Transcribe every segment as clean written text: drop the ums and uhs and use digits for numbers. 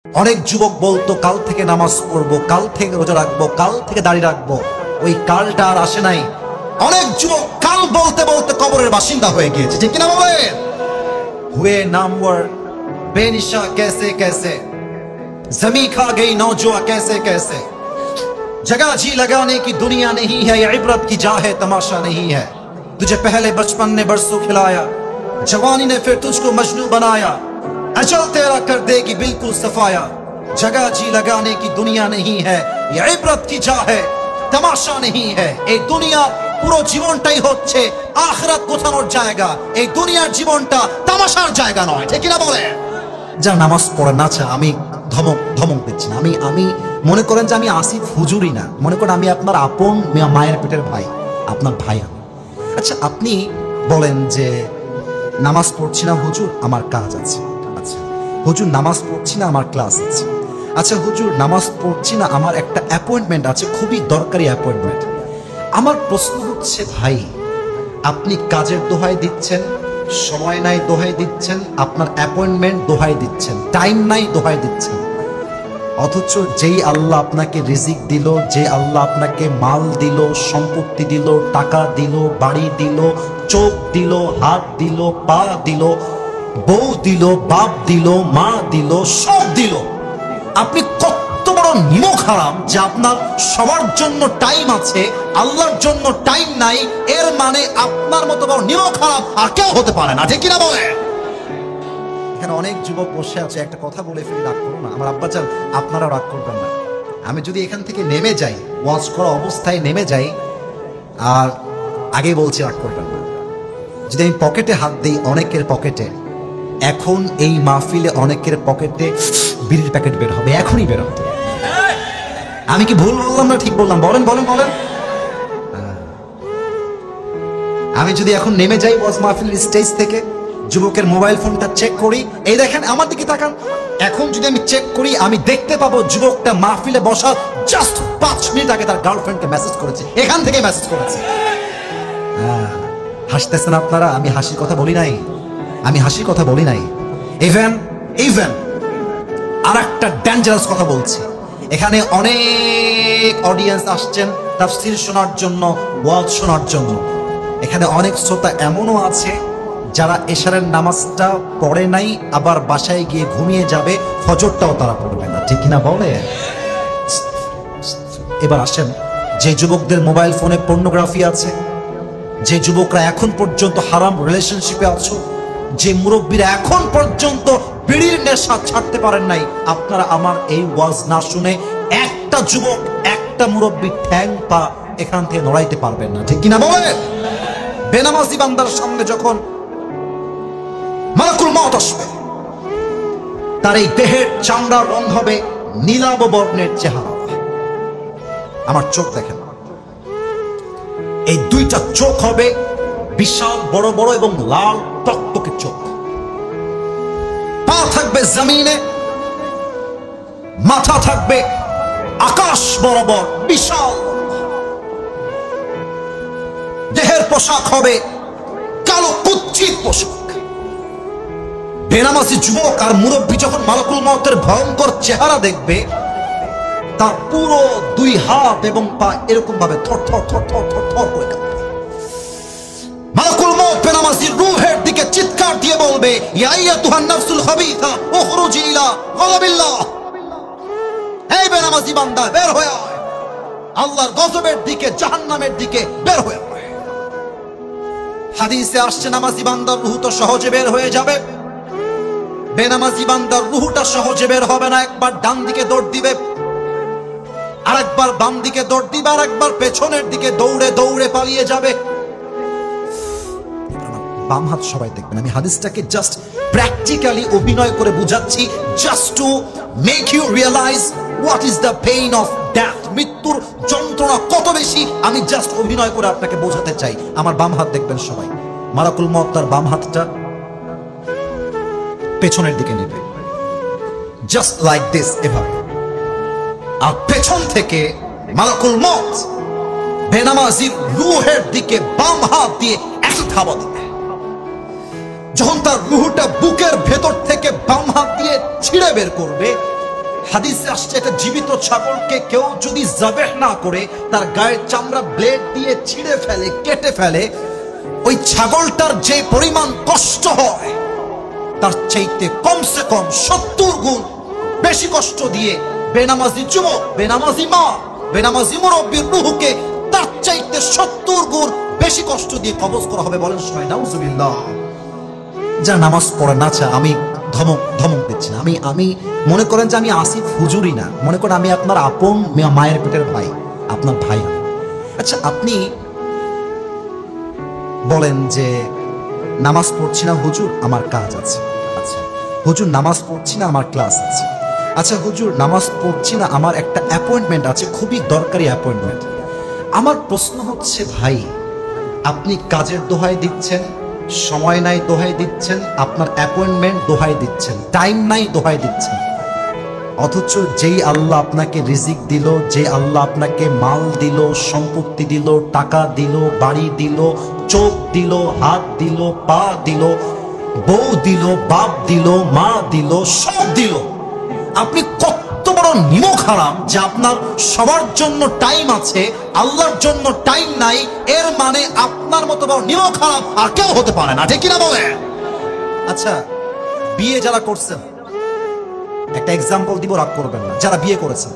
অনেক যুবক বলতো কাল থেকে নামাজ পড়বো, কাল থেকে রোজা রাখবো, কাল থেকে দাড়ি রাখবো, ওই কালটা আর আসে নাই। অনেক যুবক কাল বলতে বলতে কবরের বাসিন্দা হয়ে গিয়েছে, ঠিক কিনা বলেন? हुए नामवर बेनिशा कैसे कैसे, जमी खा गई नौजुआ कैसे कैसे, जगह जी लगाने की दुनिया नहीं है, ये इबरत की जा है तमाशा नहीं है। तुझे पहले बचपन ने बरसों खिलाया, जवानी ने फिर तुझको मजनू बनाया, अजल तेरा कर देगी बिल्कुल सफाया। जगह जी लगाने की दुनिया नहीं है, ये इबरत की जा है तमाशा नहीं है। এই দুনিয়া পুরো জীবনটাই হচ্ছে আখিরাত গোছানোর জায়গা, এই দুনিয়ার জীবনটা তামাশার জায়গা নয়, ঠিক কিনা বলে? যা নামাজ পড়ে না চা, আমি ধমক দিচ্ছি না, আমি মনে করেন যে আমি আসিফ হুজুরই না, মনে করেন আমি আপনার আপন মায়ের পেটের ভাই, আপনার ভাই আমি। আচ্ছা আপনি বলেন যে নামাজ পড়ছি না হুজুর, আমার কাজ আছে। আচ্ছা হুজুর নামাজ পড়ছি না, আমার ক্লাস আছে। আচ্ছা হুজুর নামাজ পড়ছি না, আমার একটা অ্যাপয়েন্টমেন্ট আছে, খুবই দরকারি অ্যাপয়েন্টমেন্ট। আমার প্রশ্ন হচ্ছে ভাই, আপনি কাজের দোহাই দিচ্ছেন, সময় নাই দোহাই দিচ্ছেন, আপনার অ্যাপয়েন্টমেন্ট দোহাই দিচ্ছেন, টাইম নাই দোহাই দিচ্ছেন, অথচ যেই আল্লাহ আপনাকে রিজিক দিল, যে আল্লাহ আপনাকে মাল দিল, সম্পত্তি দিল, টাকা দিল, বাড়ি দিল, চোখ দিল, হাত দিল, পা দিল, বউ দিল, বাপ দিল, মা দিল, সব দিল, আপনি কত বড় নিমক হারাম যে আপনার সবার জন্য টাইম আছে, আল্লাহর জন্য টাইম নাই। এর মানে আপনার মতো বড় নিমক হারাম আর কেউ হতে পারে না, ঠিক কিনা বলে? এখানে অনেক যুবক বসে আছে, একটা কথা বলে ফেলি, রাগ করো না আমার আব্বাজান, আপনারা রাগ করবেন না। আমি যদি এখান থেকে নেমে যাই, ওয়াজ করা অবস্থায় নেমে যাই, আর আগে বলছি রাগ করবেন না, যদি আমি পকেটে হাত দিই, অনেকের পকেটে এখন এই মাহফিলে অনেকের পকেটে বিড়ির প্যাকেট বের হবে, এখনই বের হবে। আমি কি ভুল বললাম না ঠিক বললাম? বলেন বলেন বলেন। আমি যদি এখন নেমে যাই ওয়াজ মাহফিলের স্টেজ থেকে, যুবকের মোবাইল ফোনটা চেক করি, এই দেখেন আমার দিকে তাকান, এখন যদি আমি চেক করি আমি দেখতে পাবো যুবকটা মাহফিলে বসার জাস্ট 5 মিনিট আগে তার গার্লফ্রেন্ডকে মেসেজ করেছে, এখান থেকে মেসেজ করেছে। হাসতেছেন আপনারা, আমি হাসির কথা বলি নাই, আমি হাসির কথা বলি নাই। ইভেন আর একটা ডেঞ্জারাস কথা বলছি, এখানে অনেক অডিয়েন্স আসছেন তাফসীর শোনার জন্য, ওয়াজ শোনার জন্য। এখানে অনেক শ্রোতা এমনও আছে যারা এশারের নামাজটা পড়ে নাই, আবার বাসায় গিয়ে ঘুমিয়ে যাবে, ফজরটাও তারা পড়বে না, ঠিক কিনা বলে? এবার আসেন, যে যুবকদের মোবাইল ফোনে পর্নোগ্রাফি আছে, যে যুবকরা এখন পর্যন্ত হারাম রিলেশনশিপে আছো, যে মুরব্বীরা এখন পর্যন্ত বিড়ির নেশা ছাড়তে পারেন নাই, আপনারা আমার এই ওয়াজ না শুনে একটা যুবক, একটা মুরব্বী ঠ্যাং পা এখান থেকে নড়াইতে পারবেন না, ঠিক কিনা বলে? বেনামাজি বান্দার সামনে যখন মালাকুল মউত আসবে, তার এই দেহের চামড়ার রং হবে নীলাভ বর্ণের চেহারা। আমার চোখ দেখেন, এই দুইটা চোখ হবে বিশাল বড় বড় এবং লাল টকটকে চোখ, পা থাকবে জমিনে, মাথা থাকবে আকাশ বরাবর বিশাল, দেহের পোশাক হবে কালো কুচ্ছিত পোশাক। বেনামাজি যুবক আর মুরব্বী যখন মালাকুল মউতের ভয়ঙ্কর চেহারা দেখবে, তার পুরো 2 হাত এবং পা এরকম ভাবে থর থর থর থর থর থর করে কাঁপবে। মালাকুল মউত বেনামাজির রূহের দিকে চিৎকার দিয়ে বলবে, ইয়া আইয়াতুহান নাফসুল খাবিসা উখরুজি ইলা গযাবিল্লাহ, হে বেনামাজি বান্দা বের হয়ে আয়, আল্লাহর গজবের দিকে, জাহান্নামের দিকে বের হয়ে আয়। হাদিসে আসছে নামাজি বান্দার রূহ তো সহজে বের হয়ে যাবে, বেনামাজি বান্দার রূহটা সহজে বের হবে না। একবার ডান দিকে দৌড় দিবে, আরেকবার বাম দিকে দৌড় দিবে, আরেকবার পেছনের দিকে দৌড়ে দৌড়ে পালিয়ে যাবে। বাম হাত সবাই দেখবেন, আমি হাদিসটাকে জাস্ট প্র্যাকটিক্যালি অভিনয় করে বুঝাচ্ছি, just to make you realise what is the pain of death, মৃত্যুর যন্ত্রণা কত বেশি, আমি জাস্ট অভিনয় করে আপনাকে বোঝাতে চাই। আমার বাম হাত দেখবেন সবাই, মালাকুল মউত তার বাম হাতটা পেছনের দিকে নেবে, জাস্ট লাইক দিস, এভাবে, আর পেছন থেকে মালাকুল মউত বেনামাজির রূহের দিকে বাম হাত দিয়ে একটা থাবা দিবে। যখন তার রূহটা বুকের ভেতর থেকে বাম হাত দিয়ে ছিঁড়ে বের করবে, হাদিসে আসছে একটা জীবিত ছাগলকে কেউ যদি জবেহ না করে তার গায়ের চামড়া ব্লেড দিয়ে ছিঁড়ে ফেলে, কেটে ফেলে, ওই ছাগলটার যে পরিমাণ কষ্ট হয় তার চাইতে কমসে কম 70 গুণ বেশি কষ্ট দিয়ে বেনামাজি যুবক, বেনামাজি মা, বেনামাজি মুরব্বির রূহকে তার চাইতে 70 গুণ বেশি কষ্ট দিয়ে কবজ করা হবে। বলেন সবাই নাউজুবিল্লাহ। যা নামাজ পড়ে না, আমি ধমক দিচ্ছি না। আমি মনে করেন যে আমি আসিফ হুজুরি না, মনে করেন আমি আপনার আপন মায়ের পেটের ভাই, আপনার ভাই। আচ্ছা, আপনি বলেন যে নামাজ পড়ছি না হুজুর, আমার কাজ আছে। আচ্ছা হুজুর, নামাজ পড়ছি না, আমার ক্লাস আছে। আচ্ছা হুজুর, নামাজ পড়ছি না, আমার একটা অ্যাপয়েন্টমেন্ট আছে, খুবই দরকারি অ্যাপয়েন্টমেন্ট। আমার প্রশ্ন হচ্ছে, ভাই আপনি কাজের দোহাই দিচ্ছেন, সময় নাই দোহাই দিচ্ছেন, আপনার অ্যাপয়েন্টমেন্ট দোহাই দিচ্ছেন, টাইম নাই দোহাই দিচ্ছেন, অথচ যেই আল্লাহ আপনাকে রিজিক দিল, যে আল্লাহ আপনাকে মাল দিল, সম্পত্তি দিল, টাকা দিল, বাড়ি দিল, চোখ দিল, হাত দিল, পা দিল, বউ দিল, বাপ দিল, মা দিল, সব দিল, আপনি কত বড় নিমক হারাম যে আপনার সবার জন্য টাইম আছে, আল্লাহর জন্য টাইম নাই। এর মানে আপনার মতো বড় নিমক হারাম আর কেউ হতে পারে না, ঠিক কিনা বলে? আচ্ছা, বিয়ে যারা করছেন, একটা এক্সাম্পল দিব, রাগ করবেন না, যারা বিয়ে করেছেন,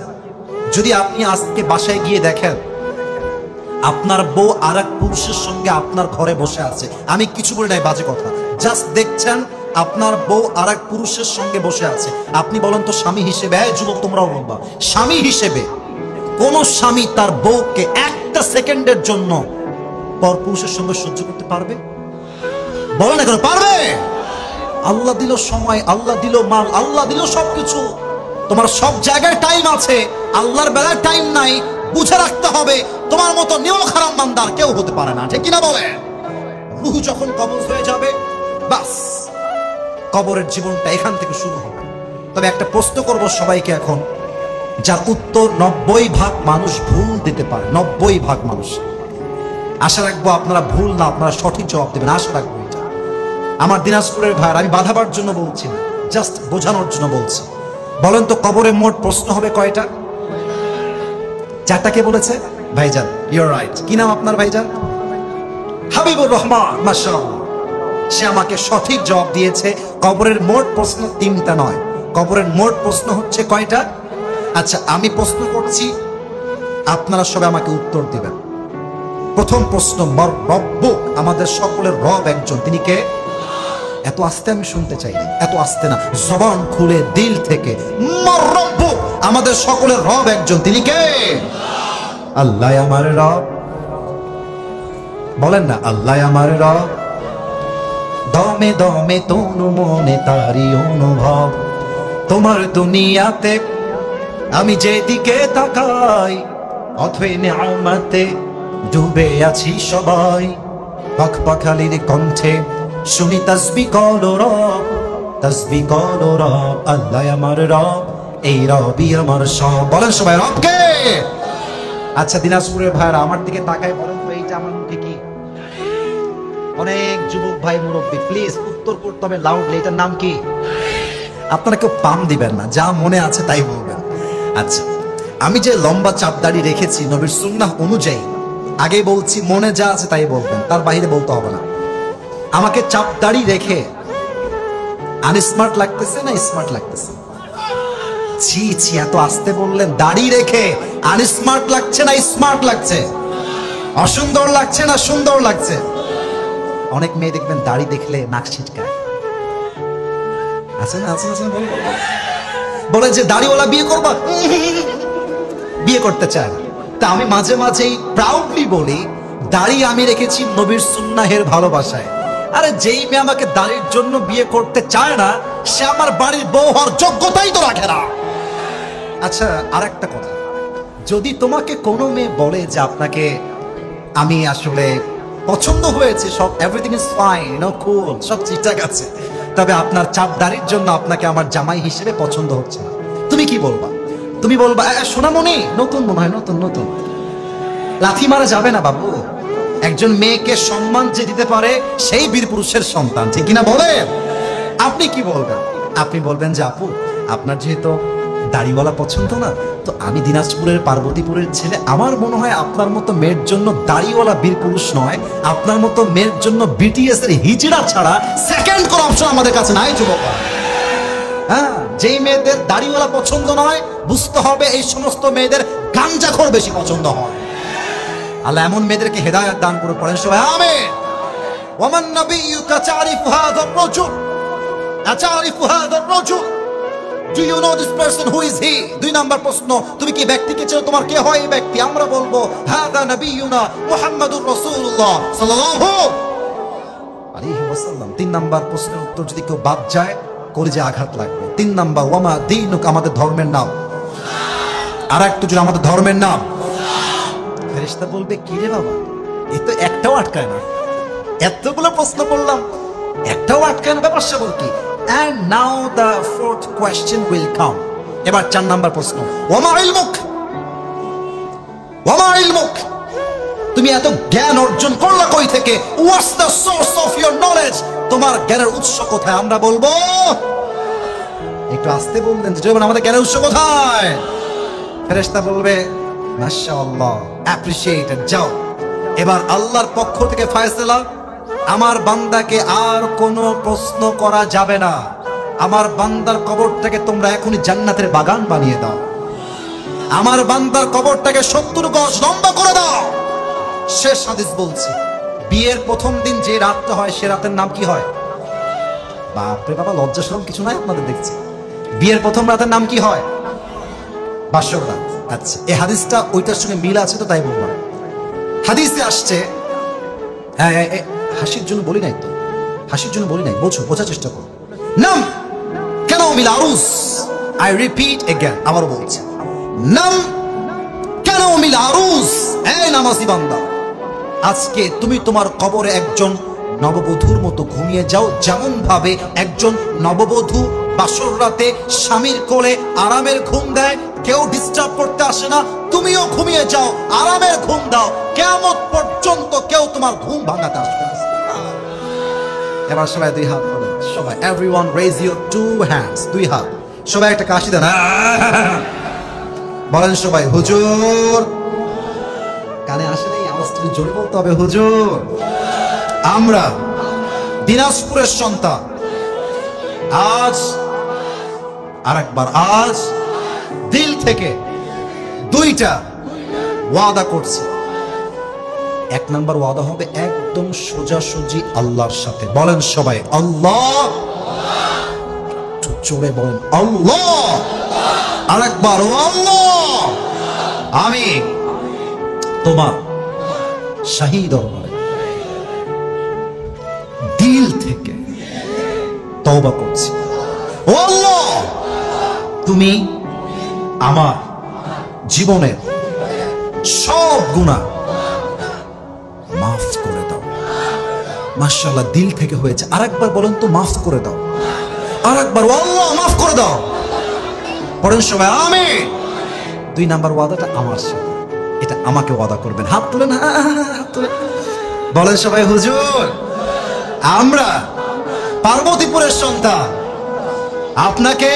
যদি আপনি আজকে বাসায় গিয়ে দেখেন আপনার বউ আর এক পুরুষের সঙ্গে আপনার ঘরে বসে আছে, আমি কিছু বলি নাই, বাজে কথা, জাস্ট দেখছেন আপনার বউ আর এক পুরুষের সঙ্গে বসে আছে, আপনি বলেন তো স্বামী হিসেবে, যুবক তোমরাও বলবা, স্বামী হিসেবে কোন স্বামী তার বউকে একটা সেকেন্ডের জন্য পর পুরুষের সঙ্গে সহ্য করতে পারবে? বলেন এখন, পারবে? আল্লাহ দিল সময়, আল্লাহ দিল মাল, আল্লাহ দিল সবকিছু, তোমার সব জায়গায় টাইম আছে, আল্লাহর বেলায় টাইম নাই। বুঝে রাখতে হবে, তোমার মতো নিয়ম খারাপ বান্দার কেউ হতে পারে না, ঠিক কিনা বলে? রূহ যখন কবজ হয়ে যাবে, বাস কবরের জীবনটা এখান থেকে শুরু হবে। তবে একটা প্রশ্ন করব সবাইকে এখন, যার উত্তর 90% মানুষ ভুল দিতে পারে, 90% মানুষ। আশা রাখবো আপনারা ভুল না, আপনারা সঠিক জবাব দেবেন, আশা রাখবো। এটা আমার দিনাজপুরের ভাইয়ের, আমি বাধাবার জন্য বলছি না, জাস্ট বোঝানোর জন্য বলছি। বলেন তো কবরে মোট প্রশ্ন হবে কয়টা? 4টা। কে বলেছে? ভাইজান, ইউর রাইট। কি নাম আপনার ভাইজান? হাবিবুর রহমান, মাশাআল্লাহ। সে আমাকে সঠিক জবাব দিয়েছে। কবরের মোট প্রশ্ন 3টা নয়, কবরের মোট প্রশ্ন হচ্ছে কয়টা? আচ্ছা, আমি প্রশ্ন করছি, আপনারা সবাই আমাকে উত্তর দিবেন। প্রথম প্রশ্ন, মার রব্বুক, আমাদের সকলের রব একজন, তিনি কে? এত আস্তে আমি শুনতে চাইনি, এত আস্তে না, জবান খুলে দিল থেকে, মার রব্বুক, আমাদের সকলের রব একজন, তিনি কে? আল্লাহ আমার রব। বলেন না, আল্লাহ আমার রব। দমে দমে তনু মনে তারি অনুভব, তোমার দুনিয়াতে আমি যেদিকে তাকাই, অথই নিয়ামতে ডুবে আছি সবাই। পাখ পাখালির কণ্ঠে শুনি তাসবিহ করো রব, তাসবিহ করো রব, আল্লাহ আমার রব, এই রবই আমার সব। বলেন সবাই, রব কে? আচ্ছা, দিনাজপুরের ভাইরা আমার দিকে তাকায় বলেন তো, এইটা আমার মুখে কি? অনেক যুবক ভাই মুরব্বী, প্লিজ উত্তর করতে হবে লাউডলি, এটার নাম কি? আপনারা কেউ পাম দিবেন না, যা মনে আছে তাই বলবেন। আচ্ছা, আমি যে লম্বা চাপ দাড়ি রেখেছি নবীর সুন্নাহ অনুযায়ী, আগে বলছি মনে যা আছে তাই বলবেন, তার বাইরে বলতে হবে না। আমাকে চাপ দাড়ি রেখে আনস্মার্ট লাগতেছে না স্মার্ট লাগতেছে? ছি ছি, এত আস্তে বললেন। দাড়ি রেখে আনস্মার্ট লাগছে না স্মার্ট লাগছে? অসুন্দর লাগছে না সুন্দর লাগছে? অনেক মেয়ে দেখবেন দাড়ি দেখলে নাক ছিটকায়, আছে না? আছে আছে, বলে যে দাড়িওয়ালা বিয়ে করবা, বিয়ে করতে চায় না। তা আমি মাঝে মাঝেই প্রাউডলি বলি, দাড়ি আমি রেখেছি নবীর সুন্নাহের ভালোবাসায়। আরে যেই মেয়ে আমাকে দাড়ির জন্য বিয়ে করতে চায় না, সে আমার বাড়ির বউ হওয়ার যোগ্যতাই তো রাখে না। আচ্ছা, আর একটা কথা, যদি তোমাকে কোনো মেয়ে বলে যে আপনাকে আমি আসলে পছন্দ হয়েছে, সব এভরিথিং ইজ ফাইন, নো কুল, সব ঠিকঠাক আছে, তবে আপনার চাপ দাড়ির জন্য আপনাকে আমার জামাই হিসেবে পছন্দ হচ্ছে না, তুমি কি বলবা? তুমি বলবা, সোনামণি নতুন মনে হয়, নতুন নতুন। লাথি মারা যাবে না বাবু। একজন মেয়েকে সম্মান যে দিতে পারে সেই বীর পুরুষের সন্তান, ঠিক কিনা বলেন? আপনি কি বলবেন? আপনি বলবেন যে আপু, আপনার যেহেতু দাড়িওয়ালা পছন্দ না? তো আমি দিনাজপুরের পার্বতীপুরের ছেলে, আমার মনে হয় আপনার মতো মেয়ের জন্য দাড়িওয়ালা বীর পুরুষ নয়, আপনার মতো মেয়ের জন্য বিটিএস এর হিজড়া ছাড়া সেকেন্ড কোন অপশন আমাদের কাছে নাই যুবক। হ্যাঁ, যেই মেয়েদের দাড়িওয়ালা পছন্দ নয়, বুঝতে হবে এই সমস্ত মেয়েদের গাঞ্জাখোর বেশি পছন্দ হয়। আল্লাহ এমন মেয়েদেরকে হেদায়েত দান করে। পড়েন সবাই আমিন। ওয়ামান নাবিয়্যুকা তা'রিফু হাযা আর-রাজুল আতা'রিফু হাযা আর-রাজুল, do you know this person, who is he? 2 number প্রশ্ন, তুমি কি ব্যক্তিকে চেনো? তোমার কে হয় এই ব্যক্তি? আমরা বলবো হাযা নাবিয়্যুনা মুহাম্মাদুর রাসূলুল্লাহ সাল্লাল্লাহু আলাইহি ওয়াসাল্লাম। 3 নাম্বার প্রশ্নের উত্তর যদি কেউ বাদ যায়, কলিজে আঘাত লাগবে। 3 নাম্বার, ওয়ামা দীনুক, আমাদের ধর্মের নাম। আর একটু যদি আমাদের ধর্মের নাম। ফেরেশতা বলবে কি রে বাবা, এই তো একটাও আটকায় না, এতগুলো প্রশ্ন করলাম একটাও আটকায় না, ব্যাপার সে বল কি? And now the 4th question will come. এবার 4 নাম্বার প্রশ্ন, ওয়ামা ইলমুক, ওয়ামা ইলমুক, তুমি এত জ্ঞান অর্জন করলা কই থেকে? What's the source of your knowledge? তোমার জ্ঞানের উৎস কোথায়? আমরা বলবো, একটু আস্তে বলবেন, যেমন আমাদের জ্ঞানের উৎস কোথায়? ফেরেশতা বলবে মাশাআল্লাহ, অ্যাপ্রিশিয়েটেড, যাও। এবার আল্লাহর পক্ষ থেকে ফয়সালা, আমার বান্দাকে আর কোনো প্রশ্ন করা যাবে না। আমার বান্দার কবরটাকে তোমরা এখনই জান্নাতের বাগান বানিয়ে দাও। আমার বান্দার কবরটাকে 70 গজ লম্বা করে দাও। শেষ হাদিস বলছি, বিয়ের প্রথম দিন যে রাতটা হয়, সে রাতের নাম কি হয়? বাপরে বাবা, লজ্জা শরম কিছু নাই আপনাদের দেখছি। বিয়ের প্রথম রাতের নাম কি হয়? বাসর রাত। আচ্ছা, এই হাদিসটা ওইটার সঙ্গে মিল আছে তো, তাই বললাম। হাদিসে আসছে, হাসির জন্য বলি নাই তো, হাসির জন্য বলি নাই, বোঝার চেষ্টা করো। নাম কেন মিল আরুস, আই রিপিট এগেন, আবার বলছি, নাম কেন মিল আরুস। এই নামাজি বান্দা, আজকে তুমি তোমার কবরে একজন নববধূর মতো ঘুমিয়ে যাও, যেমন ভাবে একজন নববধূ বাসর রাতে স্বামীর কোলে আরামের ঘুম দেয়, কেউ ডিস্টার্ব করতে আসে না, তুমিও ঘুমিয়ে যাও, আরামের ঘুম দাও, কিয়ামত পর্যন্ত কেউ তোমার ঘুম ভাঙাতে আসবে না। এবার সবাই 2 হাত তোলেন, সবাই, এভরিওয়ান রেজ ইউর 2 হ্যান্ডস, 2 হাত, সবাই একটা কাশি দেন, বলেন সবাই হুজুর। কানে আসে নাই, আওয়াজটা জোরে বলতে হবে, হুজুর। আমরা দিনাজপুরের সন্তান, আজ আরেকবার, আজ দিল থেকে 2টা ওয়াদা করছি। 1 নাম্বার ওয়াদা হবে একদম সোজাসুজি আল্লাহর সাথে। বলেন সবাই আল্লাহ, একটু জোরে বলেন আল্লাহ, আরেকবার আল্লাহ। আমি তোমার শাহী দরবারে দিল থেকে তওবা করছি। ও আল্লাহ, তুমি আমার জীবনের সব গুনাহ মাফ করে দাও। মাশাআল্লাহ, দিল থেকে হয়েছে। আরেকবার বলেন তো, মাফ করে দাও। আরেকবার, আল্লাহ মাফ করে দাও। পড়েন সবাই আমিন। 2 নাম্বার ওয়াদাটা আমার সাথে, এটা আমাকে ওয়াদা করবেন। হাত তুলেন, হাত তুলেন, বলেন সবাই হুজুর। আমরা পার্বতীপুরের সন্তান, আপনাকে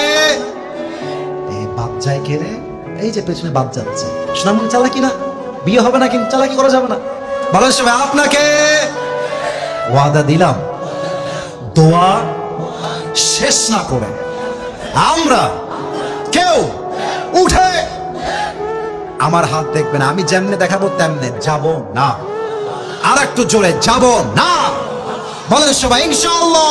বাদ যায় কে রে? এই যে পেছনে বাদ যাচ্ছে, সুনামগঞ্জ চালাকি না, বিয়ে হবে না, কিন্তু চালাকি করা যাবে না। বলেন সবাই, আপনাকে ওয়াদা দিলাম, দোয়া শেষ না করে আমরা কেউ উঠে আমার হাত দেখবে না। আমি যেমনে দেখাবো তেমনে যাব না। আর একটু জোরে, যাব না। বলেন সবাই ইনশাআল্লাহ।